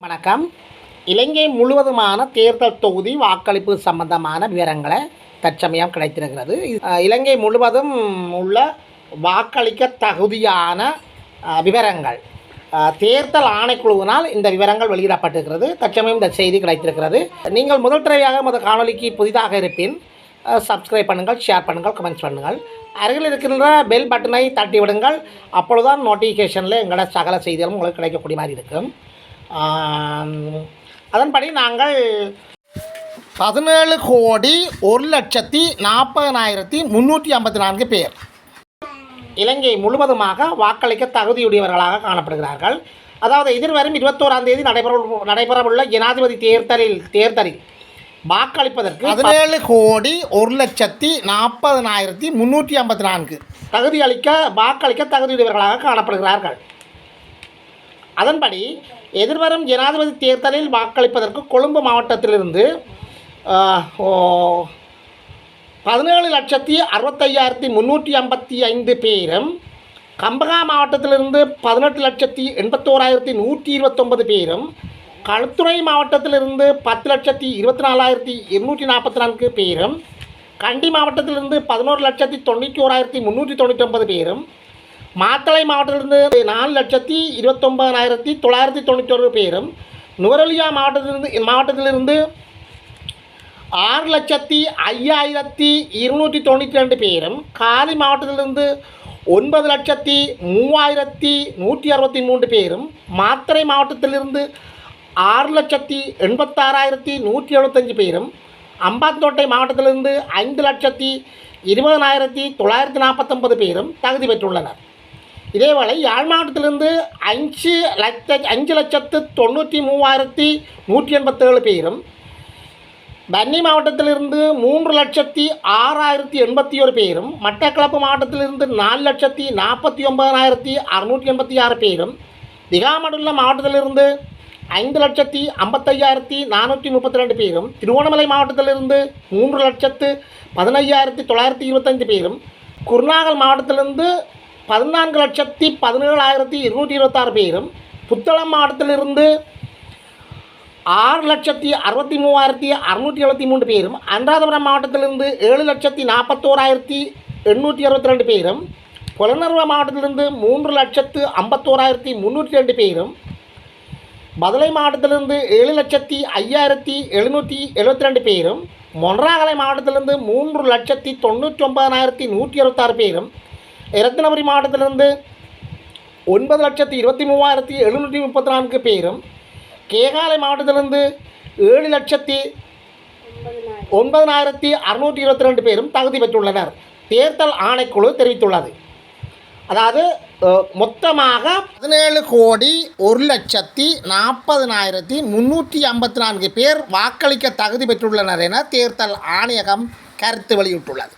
வணக்கம். இலங்கை முழுவதுமான தேர்தல் தொகுதி வாக்களிப்பு சம்பந்தமான விவரங்களை தற்சமயம் கிடைத்திருக்கிறது. இலங்கை முழுவதும் உள்ள வாக்களிக்க தகுதியான விவரங்கள் தேர்தல் ஆணைக்குழுவினால் இந்த விவரங்கள் வெளியிடப்பட்டிருக்கிறது. தற்சமயம் இந்த செய்தி கிடைத்திருக்கிறது. நீங்கள் முதல் தடவையாக இந்த காணொலிக்கு புதிதாக இருப்பின் சப்ஸ்கிரைப் பண்ணுங்கள், ஷேர் பண்ணுங்கள், கமெண்ட்ஸ் பண்ணுங்கள். அருகில் இருக்கின்ற பெல் பட்டனை தட்டி விடுங்கள். அப்பொழுதுதான் நோட்டிஃபிகேஷனில் எங்களோட சகல செய்திகளும் உங்களுக்கு கிடைக்கக்கூடிய மாதிரி இருக்கும். அதன்படி நாங்கள் 17,01,40,354 பேர் இலங்கை முழுவதுமாக வாக்களிக்க தகுதியுடையவர்களாக காணப்படுகிறார்கள். அதாவது எதிர்வரும் 21ஆம் தேதி நடைபெறவுள்ள ஜனாதிபதி தேர்தலில் வாக்களிப்பதற்கு 17,01,40,354 வாக்களிக்க தகுதியுடையவர்களாக காணப்படுகிறார்கள். அதன்படி எதிர்வரும் ஜனாதிபதி தேர்தலில் வாக்களிப்பதற்கு கொழும்பு மாவட்டத்திலிருந்து 17,65,355 பேரும், கம்பகா மாவட்டத்திலிருந்து 18,81,129 பேரும், களுத்துறை மாவட்டத்திலிருந்து 10,24,244 பேரும், கண்டி மாவட்டத்திலிருந்து 11,91,399 பேரும், மாத்தளை மாவட்டத்திலிருந்து 4,29,991 பேரும், நுவரெலியா மாவட்டத்திலிருந்து 6,05,292 பேரும், காலி மாவட்டத்திலிருந்து 9,03,163 பேரும், மாத்தறை மாவட்டத்திலிருந்து 6,86,175 பேரும், அம்பாந்தோட்டை மாவட்டத்திலிருந்து 5,20,949 பேரும் தகுதி பெற்றுள்ளனர். இதேவேளை யாழ் மாவட்டத்திலிருந்து 5,93,187 பேரும், வன்னி மாவட்டத்திலிருந்து 3,06,081 பேரும், மட்டக்களப்பு மாவட்டத்திலிருந்து 4,49,686 பேரும், திகாமடுல்ல மாவட்டத்திலிருந்து 5,55,432 பேரும், திருவோணமலை மாவட்டத்திலிருந்து 3,15,925 பேரும், குர்நாகல் மாவட்டத்திலிருந்து 14,17,226 பேரும், புத்தளம் மாவட்டத்திலிருந்து 6,63,673 பேரும், அனுராதபுரம் மாவட்டத்திலிருந்து 7,41,862 பேரும், புலனறுவ மாவட்டத்திலிருந்து 3,51,302 பேரும், பதுளை மாவட்டத்திலிருந்து 7,05,772 பேரும், மொன்றாகலை மாவட்டத்திலிருந்து 3,99,166 பேரும், இரத்தினபுரி மாவட்டத்திலிருந்து 9,23,734 பேரும், கேகாலை மாவட்டத்திலிருந்து 7,09,622 பேரும் தகுதி பெற்றுள்ளனர். தேர்தல் ஆணைக்குழு தெரிவித்துள்ளது. அதாவது மொத்தமாக 17,01,40,354 பேர் வாக்களிக்க தகுதி பெற்றுள்ளனர் என தேர்தல் ஆணையகம் கருத்து வெளியிட்டுள்ளது.